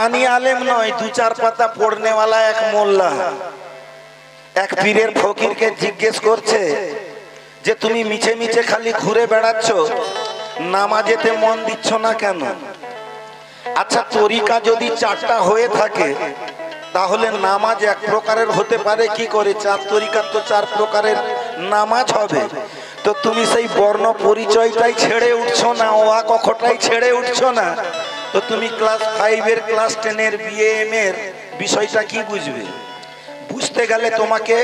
हकानी आलेम नय, दू चार पाता पढ़ने वाला एक मोल्ला एक पीरेर फकीर के जिज्ञेस करछे जे तुमी मिछे मिछे खाली घुरे बेड़ाচ্ছো, नामाजेते मन दिচ্ছ ना केन? अच्छा तरिका यदि चारटा हये थाके ताहले नामाज एक प्रकारेर होते पारे कि करे? चार तरिका तो चार प्रकारेर नामाज होबे। तो तुमी सेई बर्ण परिचयटाई छेड़े उठছো ना, ओआ कखटाई छेड़े उठছো ना, तो तुमी क्लास 5 एर क्लास 10 एर बीएम एर विषयटा कि बुझबे? बुझते गेले तोमाके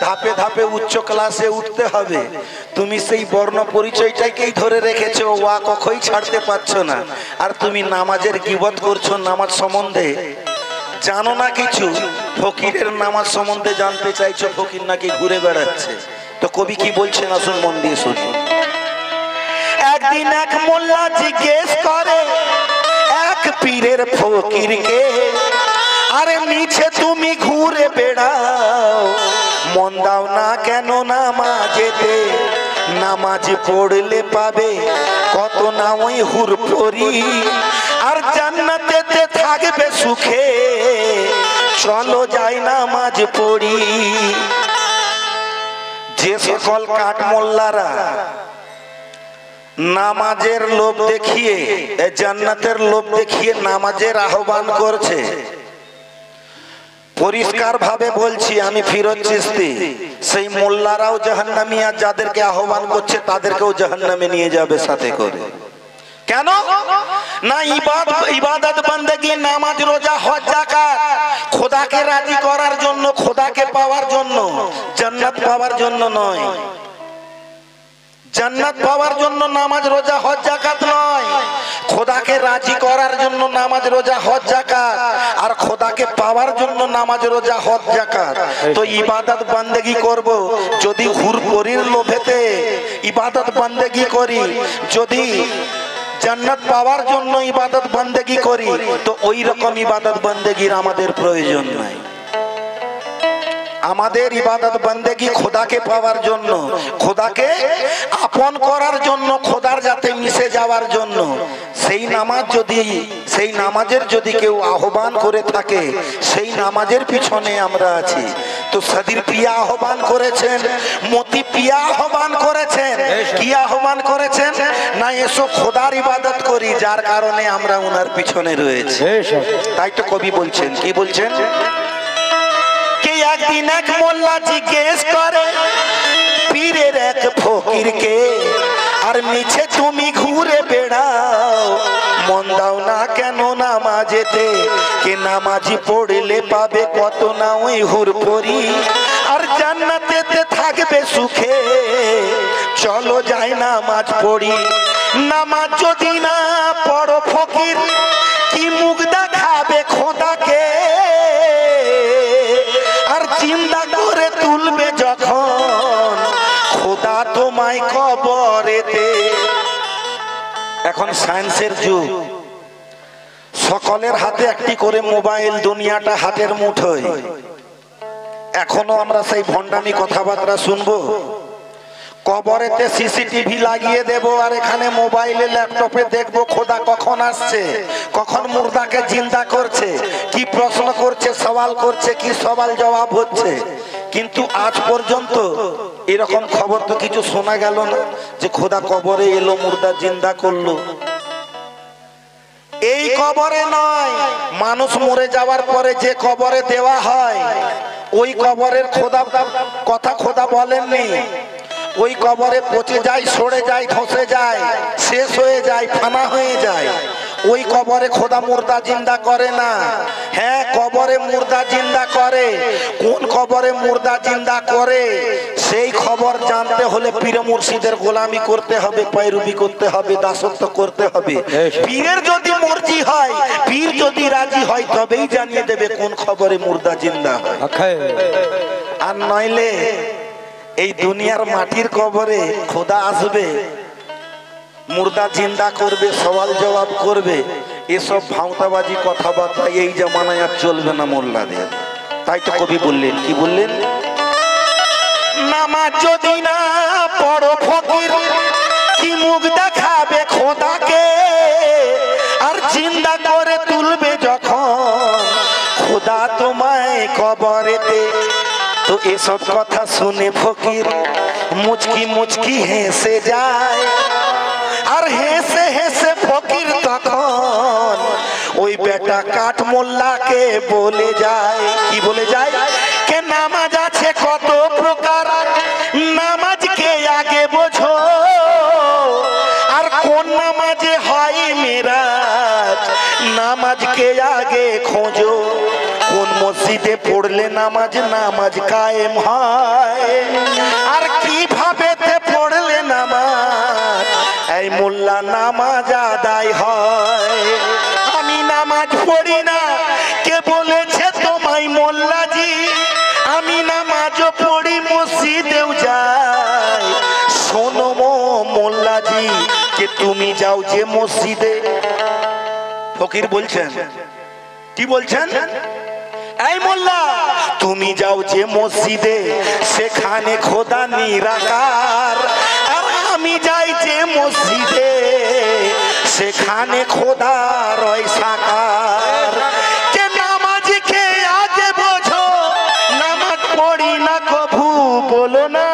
धापे धापे उच्च क्लासे उठते हबे। तुमी सेई बर्ण परिचयटाकेई धरे रेखेছো, ओआ कखई छाड़ते पाরছো ना, আর তুমি নামাজের গীবত করছো, নামাজ সম্বন্ধে জানো না কিছু, ফকিরের নামাজ সম্বন্ধে জানতে চাইছো, ফকির নাকি ঘুরে বেড়াচ্ছে। তো কবি কি বলছেন আসুন মন দিয়ে শুনুন। একদিন এক মোল্লা জিজ্ঞেস করে এক পীরের ফকিরকে, আরে মিছে তুমি ঘুরে বেড়াও, মন দাও না কেন নামাজেতে? নামাজ পড়লে পাবে কত না ওই হুর পরি, আর জান্নাতেতে থাকবে সুখে, চলো যাই নামাজ পড়ি। যে সকল কাঠ মোল্লারা নামাজের লোভ দেখিয়ে, জান্নাতের লোভ দেখিয়ে নামাজের আহ্বান করছে, পরিষ্কার ভাবে বলছি আমি ফিরোজ চিশতি, সেই মোল্লারাও জাহান্নামী, আর যাদেরকে আহ্বান করছে তাদেরকেও জাহান্নামে নিয়ে যাবে সাথে করে। কেন না? ইবাদত বন্দেগী, নামাজ রোজা হজ যাকাত খোদাকে রাজি করার জন্য, খোদাকে পাওয়ার জন্য, জান্নাত পাওয়ার জন্য নয়। জান্নাত পাওয়ার জন্য নামাজ রোজা হজ যাকাত নয়, খোদাকে রাজি করার জন্য নামাজ রোজা হজ যাকাত, আর খোদাকে পাওয়ার জন্য নামাজ রোজা হজ যাকাত। তো ইবাদত বন্দেগী করব, যদি হুরপরির লোভেতে ইবাদত বন্দেগী করি, যদি জান্নাত পাওয়ার জন্য ইবাদত বন্দেগী করি, তো ওই রকম ইবাদত বন্দেগীর আমাদের প্রয়োজন নাই। আমাদের ইবাদত বন্দেগী খোদাকে পাওয়ার জন্য, খোদাকে আপন করার জন্য, খোদার যাতে মিশে যাওয়ার জন্য। সেই নামাজ যদি, সেই নামাজের যদি কেউ আহ্বান করে থাকে, সেই নামাজের পিছনে আমরা আছি। তো সাদির পিয়া আহ্বান করেছেন, মতি পিয়া আহ্বান করেছেন, কি আহ্বান করেছেন? না এসো খোদার ইবাদত করি, যার কারণে আমরা ওনার পিছনে রয়েছি। তাই তো কবি বলছেন, কি বলছেন? একদিন এক মোল্লা জিজ্ঞেস করে পীরের এক ফকিরকে, আর মিছে তুমি ঘুরে বেড়াও, মন দাও না কেন নামাজেতে? কে নামাজি পড়লে পাবে কত না ওই হুর পরি, আর জান্নাতেতে থাকবে সুখে, চলো যাই নামাজ পড়ি। নামাজ যদি না পড়ো ফকির, কি মুখ দেখাবে খোদাকে? আর চিন্তা করে তুলবে যখন খোদা তোমায় কবরেতে। এখন সায়েন্সের যুগ, সকলের হাতে একটি করে মোবাইল, দুনিয়াটা হাতের মুঠোয়। এখনো আমরা সেই ভণ্ডামি কথাবার্তা শুনবো? কবরেতে সিসিটিভি লাগিয়ে দেব, আর এখানে মোবাইলে ল্যাপটপে দেখবো খোদা কখন আসছে, কখন মুর্দাকে জিন্দা করছে, কি প্রশ্ন করছে, সওয়াল করছে, কি সওয়াল জবাব হচ্ছে। কিন্তু আজ পর্যন্ত এরকম খবর তো কিছু শোনা গেল না যে খোদা কবরে এলো, মুর্দা জিন্দা করলো। এই কবরে নয়, মানুষ মরে যাওয়ার পরে যে কবরে দেওয়া হয়, ওই কবরের খোদা কথা খোদা বলেননি। ওই কবরে পচে যায়, সরে যায়, ধসে যায়, শেষ হয়ে যায়, ফানা হয়ে যায়। ওই কবরে খোদা মুর্দা জিন্দা করে না। হ্যাঁ, কবরে মুর্দা জিন্দা করে। কোন কবরে মুর্দা জিন্দা করে সেই খবর জানতে হলে পীর মুর্শিদের গোলামি করতে হবে, पैरवी করতে হবে, দাসত্ব করতে হবে। পীরের যদি মর্জি হয়, পীর যদি রাজি হয়, তবেই জানিয়ে দেবে কোন খবরে মুর্দা জিন্দা হয়। আর নইলে এই দুনিয়ার মাটির কবরে খোদা আসবে, মুর্দা জিন্দা করবে, সওয়াল জবাব করবে। এসব ভাঁওতাবাজি কথাবার্তা এই জামানায় আর চলবে না মোল্লাদের। তাই তো কবি বললেন, কি বললেন? নামাজ যদি না পড়ো ফকির, কি মুখ দেখাবে খোদাকে? আর জিন্দা করে তুলবে যখন কবরেতে। তো এসব কথা শুনে ফকির মুচকি মুচকি হেসে যায়। আর হেসে হেসে ফকির তখন ওই বেটা কাঠ মোল্লাকে বলে যায়, কি বলে যায়, কে নামাজ আছে কত প্রকার, নামাজকে আগে বোঝো, আর কোন নামাজে হয় মেরাজ, নামাজকে আগে খোঁজো। কোন মসজিদে পড়লে নামাজ কায়েম হয়, আর কিভাবে পড়লে নামাজ এই মোল্লা নামাজ আদায় হয়। আমি নামাজ পড়ি না, কে বলেছে তোমায় মোল্লাজি? আমি নামাজও পড়ি, মসজিদেও যাই। শোনো মোল্লাজি, যে তুমি যাও যে মসজিদে, ফকির বলছেন, কি বলছেন, এই মোল্লা তুমি যাও যে মসজিদে, সেখানে খোদা নিরাকার। আর আমি যাই যে মসজিদে, সেখানে খোদা রয় সাকার। যে নামাজকে আগে বোঝো, নামাজ পড়ি না কভু বলো না।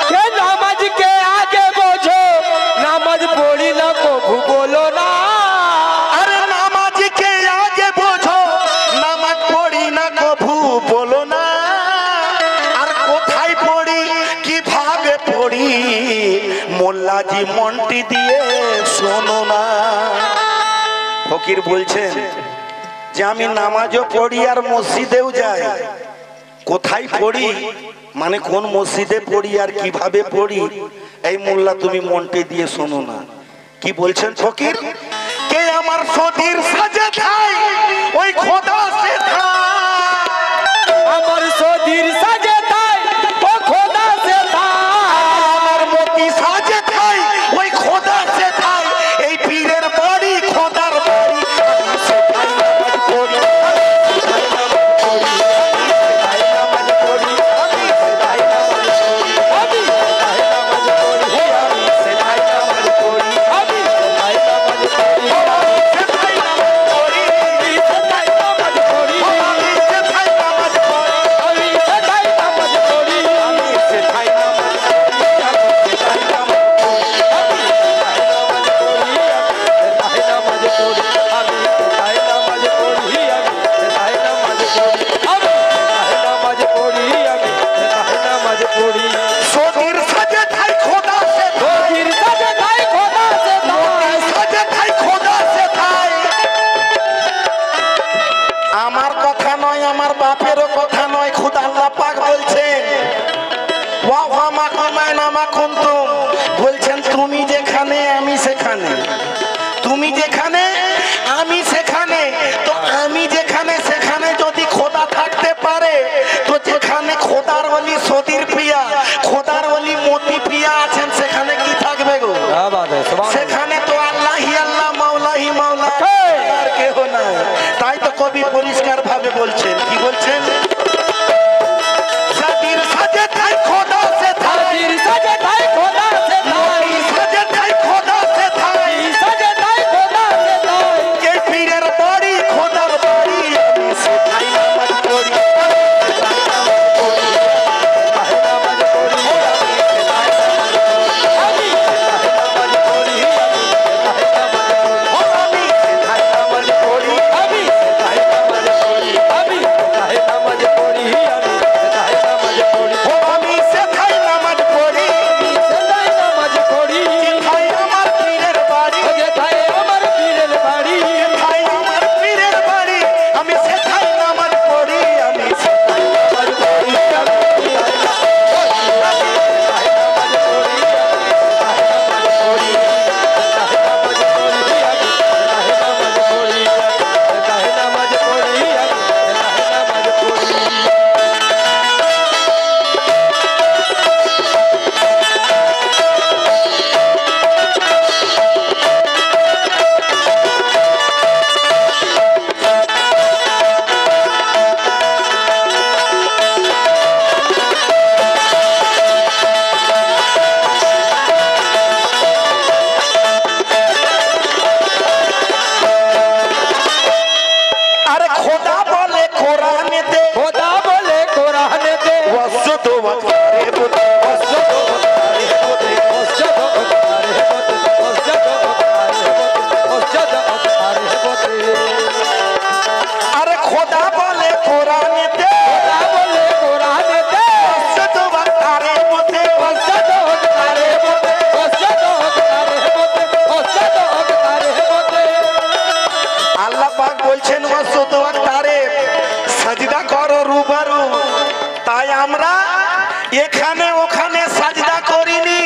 কে নামাজকে আগে বোঝো, নামাজ পড়ি না কভু বলো না। আরে নামাজকে আগে বোঝো, নামাজ পড়ি না কভু বলো না। আর কোথায় পড়ি, কিভাবে পড়ি, মোল্লাজি মনটি দিয়ে শোনো না। ফকির বলছেন যে আমি নামাজও পড়ি আর মসজিদেও যাই। কোথায় পড়ি মানে কোন মসজিদে পড়ি আর কিভাবে পড়ি, এই মোল্লা তুমি মনটি দিয়ে শোনো না। কি বলছেন ফকির, কে আমার সতীর সাজে খায় ওই খোদা সে খায়, আমার সদীর সাজে তাই ও খোদা সে আমার মতি সাজে খায় ওই খোদা সে খায়। এই পীরের বাড়ি খোদার বাড়ি, আমি সেখাই নামাজ পড়ি, আমার কথা নয়, আমার বাপেরও কথা নয়, খুদ আল্লাহ পাক বলছেন, ওয়া ওয়া মাকুমায় না মাকুনতুম, বলছেন তুমি যেখানে আমি সেখানে, তুমি যেখানে আমি সেখানে। তো আমি যেখানে সেখানে যদি খোদা থাকতে পারে, তো যেখানে খোদার ওলি সদীর প্রিয়া, খোদার ওলি মতি প্রিয়া আছেন, সেখানে কি থাকবে গো? সেখানে তো আল্লাহি আল্লাহ, মাওলাহি মাওলা, আর কেহ নাই। তাই তো কবি পরিষ্কার ভাবে বলছেন, কি বলছেন, সদীর সাজে থাই খোদা সে থাই, সদীর সাজে তাই খোদা সে তাই, সাজে থাই খোদা সে থাই, সাজে তাই খোদা সে তাই। এই পীরের বাড়ি খোদার বাড়ি, আমি সেখাই নামাজ পড়ি, কোরআনে ওয়াক্তারে বোধে আরে খোদা বলে কোরআনেতে মসজিদ ওয়াক্তারে বোধে আল্লাহ পাক বলছেন মসজিদ ওয়াক্তারে সাজদা করো রুবারু। তাই আমরা এখানে ওখানে সাজদা করিনি।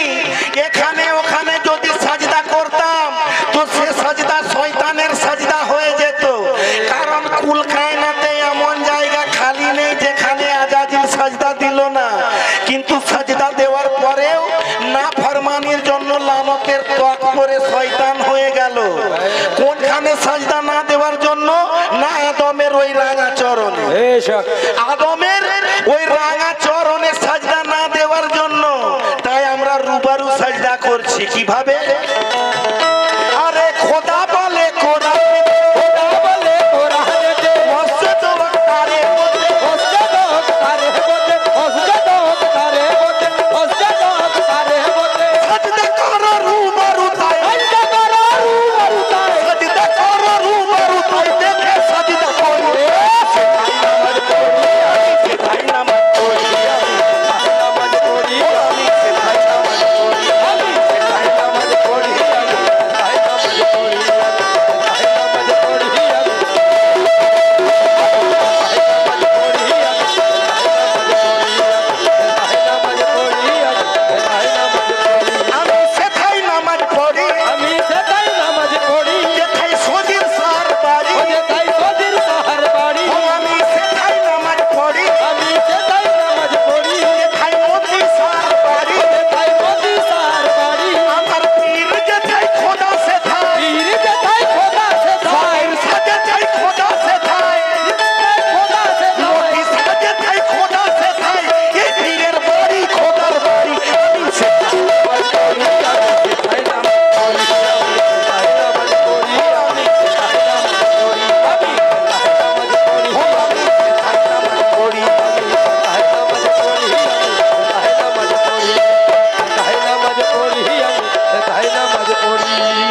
এখানে ওখানে যদি সাজদা করতাম তো সে সাজদা শয়তানের সাজদা হয়ে যেত। কারণ কুল কায়নাতে এমন জায়গা খালি নেই যেখানে আজাজিল সাজদা দিল না। কিন্তু সাজদা দেওয়ার পরেও না ফরমানির জন্য লামকের ত্বক করে শয়তান হয়ে গেল। কোনখানে সাজদা না দেওয়ার জন্য? না আদমের ওই রাঙা চরণে। আদমের ওই রাঙা চরণে সাজদা না দেওয়ার জন্য। তাই আমরা রুবারু সাজদা করছি। কিভাবে? আরে খোদা বলে কোরআন মসজিদ ওয়াক্তারে সাজদা করো রুবারু। তাই সাজদা করো রুবারু। তাই দেখে সাজদা করো। সেটাই নামাজ পড়ি আমি, নামাজ পড়ি আমি, সেটাই নামাজ পড়ি আমি, সেটাই নামাজ পড়ি আমি, সেটাই নামাজ পড়ি আমি, সেটাই নামাজ পড়ি আমি, সেটাই নামাজ পড়ি। যেথায় সজির সার বাড়ি ও আমি সেটাই নামাজ পড়ি আমি, সেটাই নামাজ পড়ি। যেথায় মোদি সার বাড়ি আমার পীর যেথায় খোদা সেথায় ফাইল সাজেথায় খোদা সেথায় মোদি সাজেথায় খোদা সেথায় এই পীরের বাড়ি খোদার বাড়ি। আমি সেটাই নামাজ পড়ি আমি, সেটাই নামাজ পড়ি আমি, সেটাই নামাজ পড়ি আমি, সেটাই নামাজ পড়ি আমি, সেটাই নামাজ পড়ি আমি,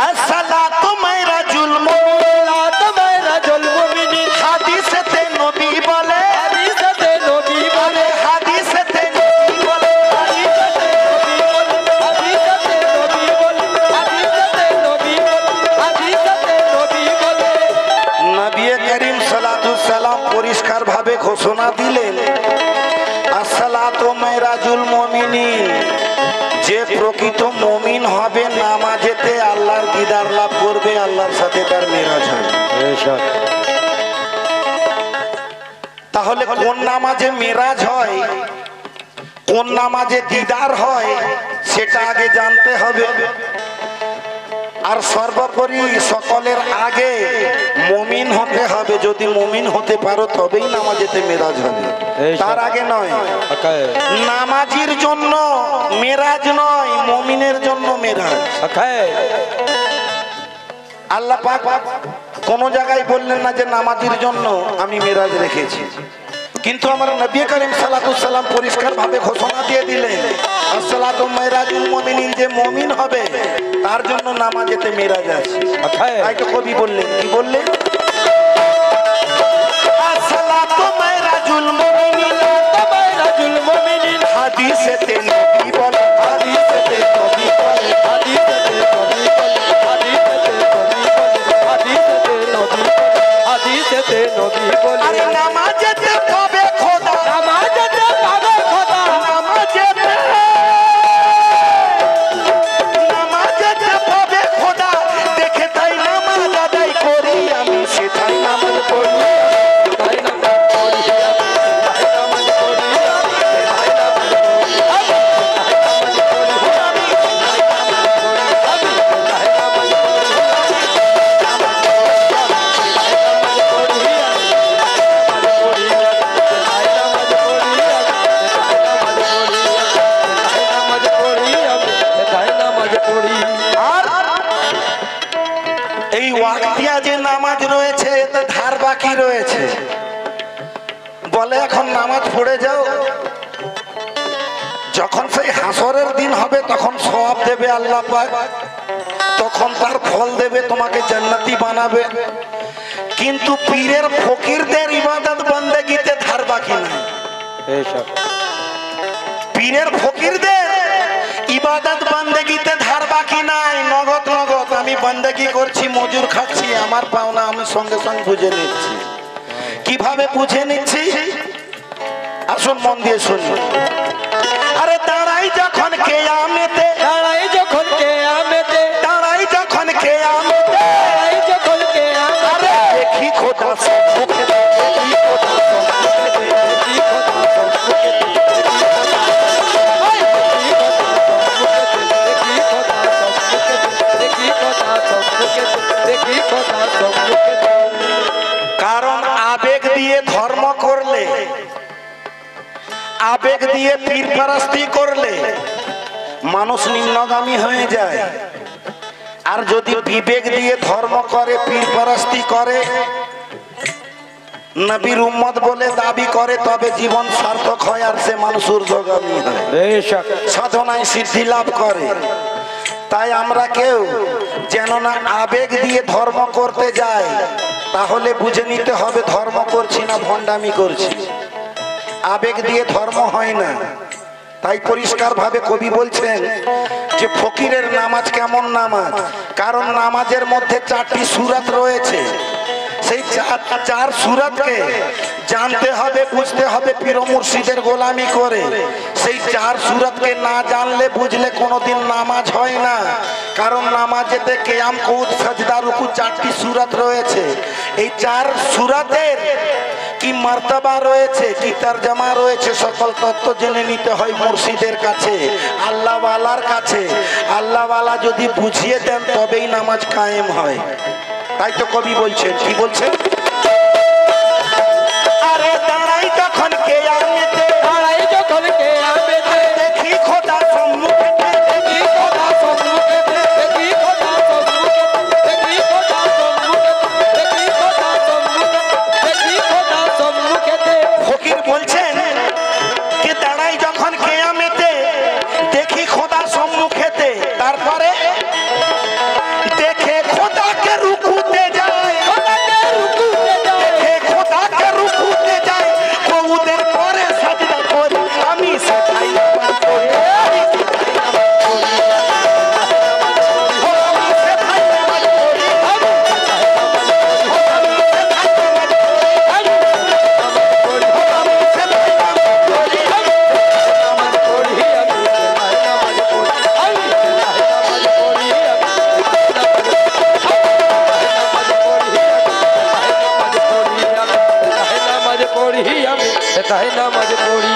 আসসালাতু মাইরাজুল মুমিনিন হাদিসেতে নবী বলে হাদিসেতে নবী বলে নবী করিম সাল্লাল্লাহু সাল্লাম পরিষ্কার ভাবে ঘোষণা দিলেন আসসালাতু মাইরাজুল মুমিনিন। যে প্রকৃত মুমিন হবে নামাজেতে আল্লাহর দিদার লাভ করবে, আল্লাহর সাথে তার মেরাজ হবে। তাহলে কোন নামাজে মেরাজ হয়, কোন নামাজে দিদার হয় সেটা আগে জানতে হবে। আর সর্বোপরি সকলের আগে মুমিন হতে হবে। যদি মুমিন হতে পারো তবেই নামাজেতে মেরাজ হবে, তার আগে নয়। নামাজির জন্য মেরাজ নয়, মুমিনের জন্য মেরাজ। আল্লাহ পাক কোন জায়গায় বললেন না যে নামাজির জন্য আমি মেরাজ রেখেছি। কিন্তু আমার নবী করিম সাল্লাল্লাহু আলাইহি সাল্লাম পরিষ্কার ভাবে ঘোষণা দিয়ে দিলেন আসসালাতু মাইরাজুল মুমিনিন। যে মুমিন হবে তার জন্য নামাজেতে মেরাজ আছে। তাই তো কবি বললেন, কি বললেন? আসসালাতু মাইরাজুল মুমিনিন হাদিসেতে নবী বলে হাদিসেতে নবী বলে হাদিসেতে নবী বলে হাদিসেতে নবী বলে হাদিসেতে নবী বলে আরে নামাজেতে পাবে খোদা, নামাজেতে পাবে খোদা, নামাজেতে পাবে খোদা। দেখে তাই নামাজ আদায় করি আমি, সেটাই নামাজ পড়ি তাই নামাজ পড়ি আমি, তাই নামাজ পড়ি আমি, তাই নামাজ পড়ি আমি, তাই নামাজ পড়ি আমি, ওয়াক্তিয়া যে নামাজ রয়েছে এতে ধার বাকি রয়েছে, বলে এখন নামাজ পড়ে যাও, যখন সেই হাসরের দিন হবে তখন সওয়াব দেবে আল্লাহ পাক, তখন তার ফল দেবে, তোমাকে জান্নাতি বানাবে। কিন্তু পীরের ফকিরদের ইবাদত বন্দেগীতে ধার বাকি নাই। পীরের ফকিরদের ইবাদত বন্দেগীতে ধার বাকি নাই, নগদ নগদ। আমি বন্দেগী করছি, মজুর খাচ্ছি, আমার পাওনা আমি সঙ্গে সঙ্গে বুঝে নিচ্ছি। কিভাবে বুঝে নিচ্ছি আসুন মন দিয়ে শুনুন। আরে দাঁড়াই যখন কেয়ামতে, দাঁড়াই যখন কেয়ামতে, দাঁড়াই যখন কেয়ামতে, দাঁড়াই যখন কেয়ামতে, আরে দেখি খোদা সম্মুখে, দেখি খোদা সম্মুখে, দেখি খোদা সম্মুখে, দেখি খোদা সম্মুখে, দেখি খোদা সম্মুখে, দেখি খোদা সম্মুখে। কারণ আবেগ দিয়ে ধর্ম করলে, আবেগ দিয়ে পীর পারাস্তি করলে মানুষ নিম্নগামী হয়ে যায়। আর যদি বিবেক দিয়ে ধর্ম করে, পীর পারাস্তি করে, নবীর উম্মত বলে দাবি করে, তবে জীবন সার্থক হয় আর সে মানুষ ঊর্ধ্বগামী হয়, সাধনায় সিদ্ধি লাভ করে। তাই আমরা কেউ যেন না আবেগ দিয়ে ধর্ম করতে যাই, তাহলে বুঝে নিতে হবে ধর্ম করছি না ভণ্ডামি করছি। আবেগ দিয়ে ধর্ম হয় না। তাই পরিষ্কার ভাবে কবি বলছেন যে ফকিরের নামাজ কেমন নামাজ, কারণ নামাজের মধ্যে 4টি সূরাত রয়েছে। সেই চার সূরাতকে জানতে হবে, বুঝতে হবে পীর মুর্শিদের গোলামি করে। সেই 4 সূরাতকে না জানলে বুঝলে কোনোদিন নামাজ হয় না। কারণ নামাজেতে কিয়াম, কুদ, সাজদা, রুকু 4টি সূরাত রয়েছে। এই 4 সূরাতের কি মর্তবা রয়েছে, কি তরজমা রয়েছে, সকল তত্ত্ব জেনে নিতে হয় মুর্শিদের কাছে, আল্লাহ ওয়ালার কাছে। আল্লাহ ওয়ালা যদি বুঝিয়ে দেন তবেই নামাজ কায়েম হয়। তাই তো কবি বলছেন, কি বলছেন? আরে দাঁড়াই যখন কেয়ামতে, দাঁড়াই যখন কেয়ামতে, দেখি খোদা সম্মুখে, দেখি খোদা সম্মুখে, দেখি খোদা সম্মুখে, দেখি খোদা সম্মুখে, দেখি খোদা সম্মুখে, দেখি খোদা সম্মুখে। ফকির বলছেন যে দাঁড়াই যখন কেয়ামতে, দেখি খোদা সম্মুখেতে, তারপরে দেখে খোদাকে রুকুতে যায়, খোদাকে রুকুতে যায়, দেখে খোদাকে রুকুতে যায়, কবুদের পরে সাজদা করি, আমি সেটাই নামাজ পড়ি, আমি সেটাই নামাজ পড়ি, আমি সেটাই নামাজ পড়ি, আমি সেটাই নামাজ পড়ি, আমি সেটাই নামাজ পড়ি।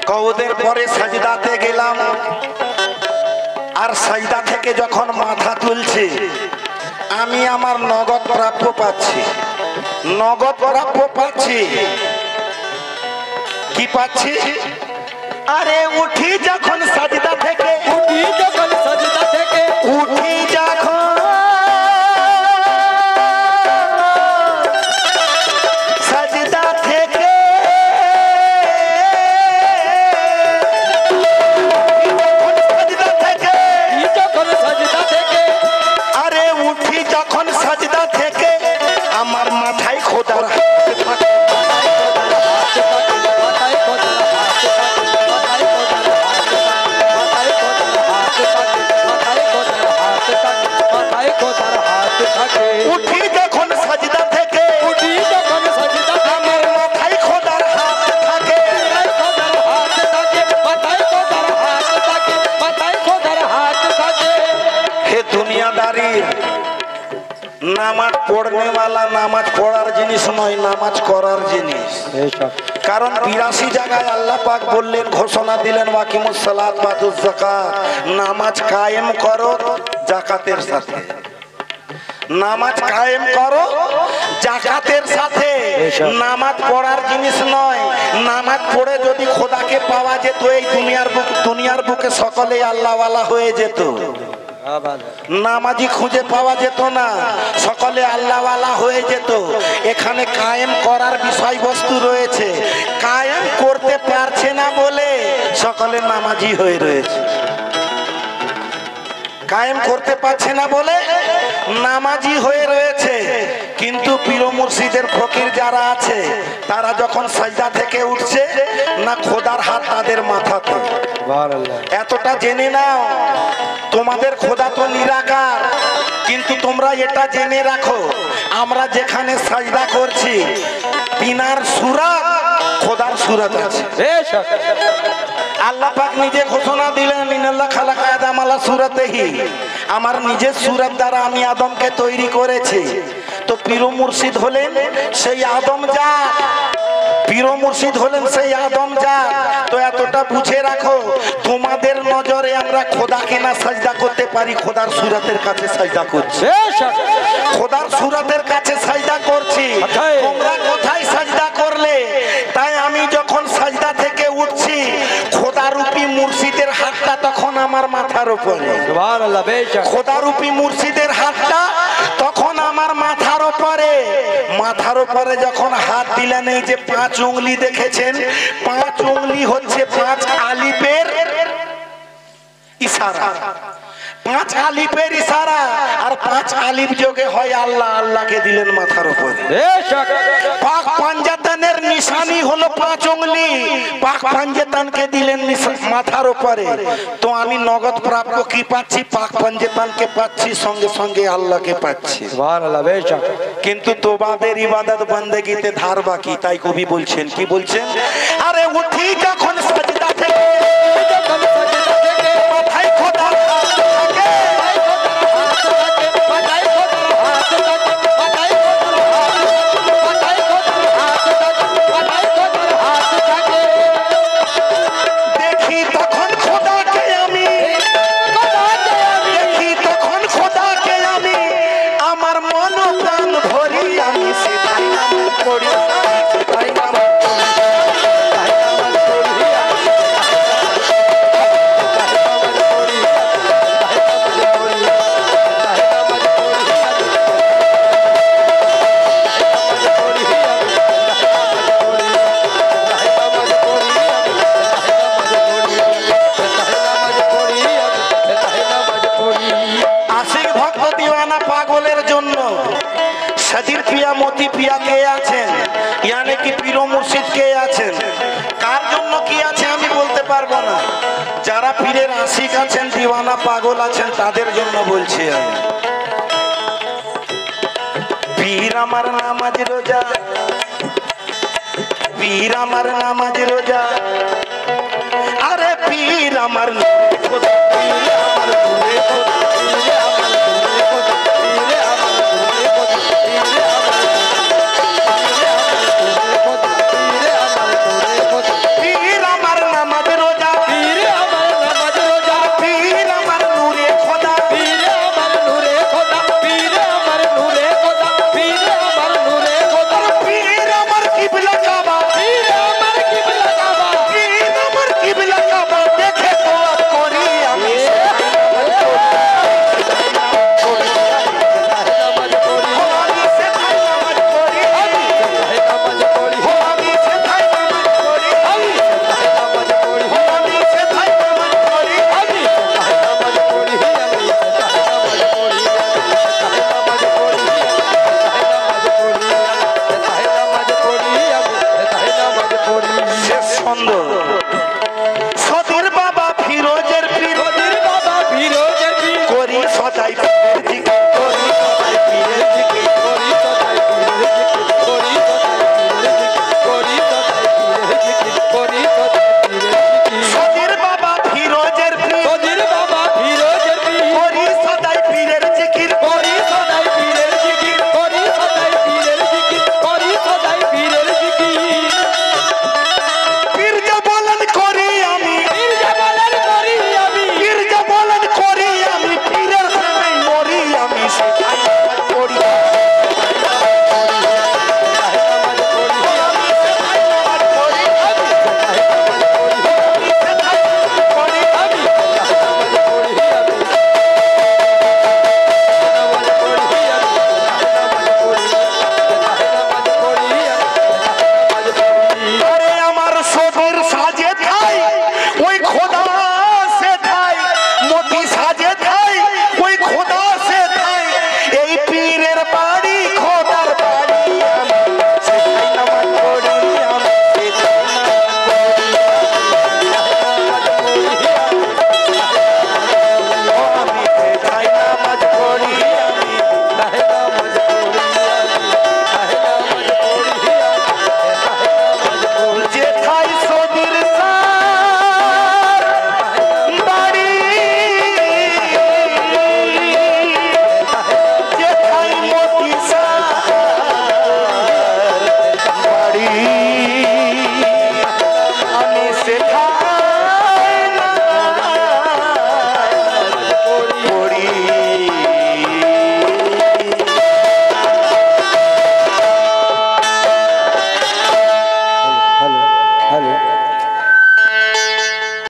কওদের পরে সাজদাতে গেলাম, আর সাজদা থেকে যখন মাথা তুলছে আমি আমার নগদ প্রাপ্য পাচ্ছি, নগদ প্রাপ্য পাচ্ছি। কি পাচ্ছি? আরে উঠি যখন সাজদা থেকে, উঠি যখন সাজদা থেকে, উঠি যখন সাজদা থেকে, সাজদা থেকে, যখন সাজদা থেকে, আরে উঠি যখন সাজদা থেকে, আমার মাথায় খোদার মাথায় খোদার হাত থাকে, মাথায় খোদার হাত থাকে, মাথায় খোদার হাত থাকে, মাথায় খোদার হাত থাকে, মাথায় খোদার হাত থাকে। উঠি যখন সাজদা থেকে, উঠি যখন সাজদা আমার থেকে, মাথায় খোদার হাত থাকে, মাথায় খোদার হাত থাকে, মাথায় খোদার হাত থাকে, মাথায় খোদার হাত থাকে। হে দুনিয়াদারি, নামাজ পড়নেওয়ালা নামাজ পড়ার জিনিস নয়, নামাজ করার জিনিস। কারণ 82 জায়গায় আল্লাহ পাক বললেন, ঘোষণা দিলেন, ওয়াকিমুস সালাত ওয়াতুজ যাকাত, নামাজ কায়েম করো যাকাতের সাথে, নামাজ কায়েম করো যাকাতের সাথে। নামাজ পড়ার জিনিস নয়। নামাজ পড়ে যদি খোদাকে পাওয়া যেত, এই দুনিয়ার বুকে সকলেই আল্লাহওয়ালা হয়ে যেত। নামাজি খুঁজে পাওয়া যেত না, সকলে আল্লাহওয়ালা হয়ে যেত। এখানে কায়েম করার বিষয়বস্তু রয়েছে, কায়েম করতে পারছে না বলে সকলে নামাজি হয়ে রয়েছে। কায়েম করতে পারছে না বলে নামাজি হয়ে রয়েছে। কিন্তু পীর মুর্শিদের ফকির যারা আছে তারা যখন সাজদা থেকে উঠছে না, খোদার হাত তাদের মাথাতে। এতটা জেনে নাও, তোমাদের খোদা তো নিরাকার, কিন্তু তোমরা এটা জেনে রাখো, আমরা যেখানে সাজদা করছি তিনার সুরাত খোদার সুরাত আছে। আল্লাহ পাক নিজে ঘোষণা দিলেন, ইন্নাল্লাহ খালাকা আদম আলা সূরাতিহি, আমার নিজের সূরত দ্বারা আমি আদমকে তৈরি করেছি। তো পীর মুর্শিদ হলেন সেই আদম জাত, পীর মুর্শিদ হলেন সেই আদম জাত। তো এতটা বুঝে রাখো, তোমাদের নজরে আমরা খোদাকে না সাজদা করতে পারি, খোদার সূরতের কাছে সাজদা করছি, খোদার সূরতের কাছে সাজদা করছি। তোমরা কোথায় সাজদা করলে? তাই আমি যখন সাজদা থেকে উঠছি, খোদারূপী মুর্শিদের হাতটা তখন আমার মাথার উপরে, খোদারূপী মুর্শিদের হাতটা তখন আমার মাথার উপরে। মাথার উপরে যখন হাত দিলেন, এই যে 5 উংলি দেখেছেন, 5 উংলি হচ্ছে 5 আলিফের ইশারা, 5 আলিফের ইশারা, আর 5 আলিফ যোগে হয় আল্লাহ। আল্লাহকে দিলেন মাথার উপরে। পাক পাঞ্জাতানের নিশানি হলো 5 উংলি, পাক পাঞ্জাতানকে দিলেন মাথার উপরে। তো আমি নগদ প্রাপ্য কি পাচ্ছি? পাক পাঞ্জাতানকে পাচ্ছি, সঙ্গে সঙ্গে আল্লাহকে পাচ্ছি। কিন্তু তোমাদের ইবাদত বন্দেগীতে ধার বাকি। তাই কবি বলছেন, কি বলছেন? আরে উঠি যখন সাজদা থেকে, মাথায় খোদার হাত থাকে, দেখি তখন খোদাকে আমি, দেখি তখন খোদাকে আমি, আমার মন প্রাণ ভরি আমি সেটাই নাম করি, সেটাই নাম আশিক ভক্ত দিওয়ানা পাগলের জন্য সাজির পিয়া মতি পিয়া কে আছেন, ইয়ানি কি পীর মুর্শিদ কে আছেন, কার জন্য কি আছে আমি বলতে পারবো না। যারা পীরের আশিক আছেন, দিওয়ানা পাগল আছেন, তাদের জন্য বলছি আমি। পীর আমার নামাজ রোজা, পীর আমার নামাজ রোজা, আরে পীর আমার খোদা, পীর আমার নূরে খোদা, পীর আমার নূরে খোদা, পীর আমার নূরে খোদা, পীর আমার নূরে খোদা, পীর আমার নামাজ রোজা, পীর আমার নামাজ রোজা, পীর আমার নূরে খোদা, পীর আমার নূরে খোদা, পীর আমার নূরে খোদা, পীর আমার নূরে খোদা, পীর আমার কিবলা কাবা, পীর আমার কিবলা কাবা, পীর আমার কিবলা কাবা, দেখে তো করি হ্যালো